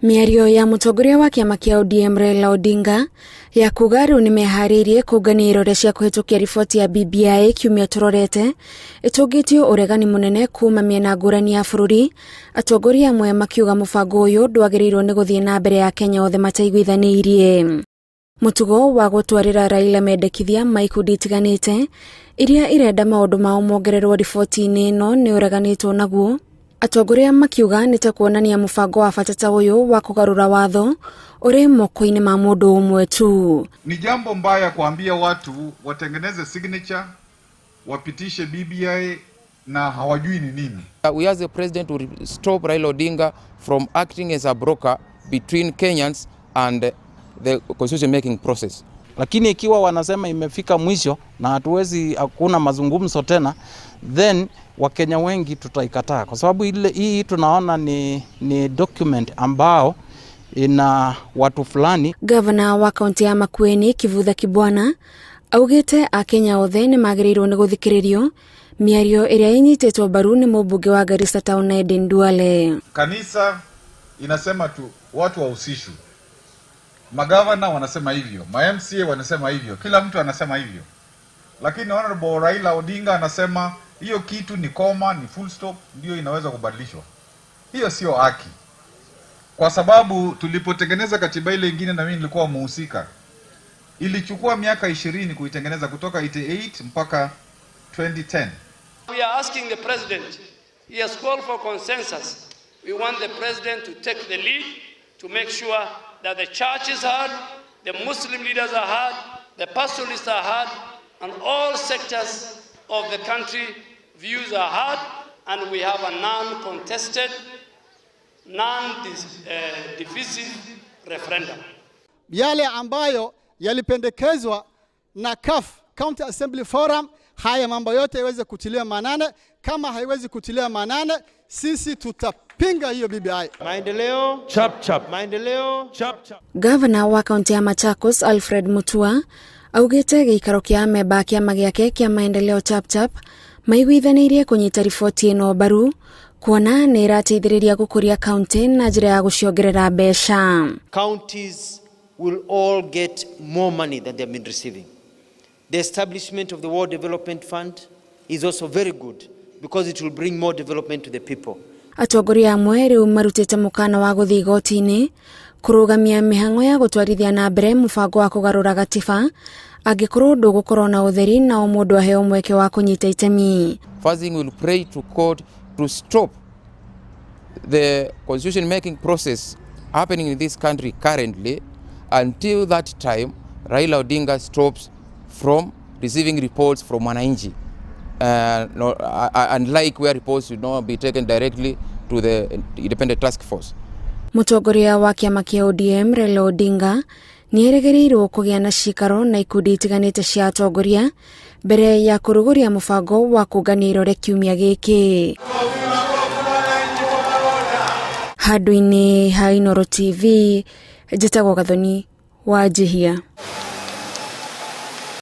Mĩario ya mũtongoria wa kĩama kĩa ODM Raila Odinga ya kuga rĩu nĩmeharĩirie kũngania irore cia kũhĩtũkia riboti ya BBI kiumia tũrorete ĩtũngĩtio ũregani mũnene kuma mĩena ngũrani ya bũrũri. Atongoria amwe makiuga mũbango ũyũ ndwagĩrĩirwo nĩ gũthiĩ na mbere ya Kenya othe mataiguithanĩirie. Mũtugo wa gũtwarĩra Raila mendekithia ma ikundi itiganĩte iria irenda maũndũ mao mongererwo riboti-inĩ ĩno nĩ ũreganĩtwo naguo. Atongoria makiuga nĩ ta kuonania mũbango wa bata ta ũyũ wa kũgarũra watho ũrĩ moko-inĩ ma mũndũ ũmwe tu. Ni jambo mbaya kuambia watu watengeneze signature, wapitishe BBI na hawajui ni nini. We as the president will stop Raila Odinga from acting as a broker between Kenyans and the constitution making process. Lakini ikiwa wanasema imefika mwisho na hakuna mazungumzo tena, then Wakenya wengi tutaikataa kwa sababu hii tunaona ni document ambao ina watu fulani. Governor wa kaunti ya Makueni Kivutha Kibwana augĩte Akenya othe nĩ magĩrĩirwo nĩ gũthikĩrĩrio mĩario ĩrĩa ĩnyitĩtwo mbaru nĩ mũmbunge wa Garissa Town Aden Duale. Kanisa inasema tu watu wahusishwe. Magavana wanasema hivyo, ma-MCA wanasema hivyo, kila mtu anasema hivyo. Lakini Honorable Raila Odinga anasema hiyo kitu ni koma, ni full stop, ndio inaweza kubadilishwa. Hiyo sio haki. Kwa sababu tulipotengeneza katiba ile nyingine na mimi nilikuwa muhusika, ilichukua miaka 20 kuitengeneza kutoka 88 mpaka 2010. We are asking the president, he has called for consensus. We want the president to take the lead to make sure that the church is heard, the Muslim leaders are heard, the pastoralists are heard, and all sectors of the country views are heard, and we have a non-contested, non-divisive referendum. Yale ambayo yalipendekezwa na CAF, County Assembly Forum, haya mambo yote iweze kutilia manane. Kama haiwezi kutilia manane, sisi tutapinga hiyo BBI. Maendeleo chap chap, maendeleo chap chap. Governor wa kaunti ya Machakos Alfred Mutua augĩte gĩikaro kĩa ameba kĩama gĩake kĩa maendeleo chap chap maiguithanĩirie kũnyita riboti ĩno mbaru kuona nĩ ĩrateithĩrĩria gũkũria kaunti na njĩra ya gũciongerera mbeca. Counties will all get more money than they have been receiving. The establishment of the World Development Fund is also very good because it will bring more development to the people. Atongoria amwe rĩu marutĩte mũkana wa gũthiĩ igoti-inĩ kũrũgamia mĩhang'o ya gũtwarithia na mbere mũbango wa kũgarũra gatiba angĩkorwo ndũgũkorwo na ũtheri na o mũndũ aheo mweke wa kũnyita itemi. First thing we'll pray to court to stop the constitution making process happening in this country currently. Until that time, Raila Odinga stops from receiving reports from wananchi. Unlike where reports should not be taken directly to the independent task force. Mũtongoria wa kĩama kĩa ODM Raila Odinga nĩ erĩgĩrĩirwo kũgĩa na cikaro na ikundi itiganĩte cia atongoria mbere ya kũrũgũria mũbango wa kũngania irore kiumia gĩkĩ. Handũ-inĩ ha Inooro TV, njĩtagwo Gathoni wa Njihia.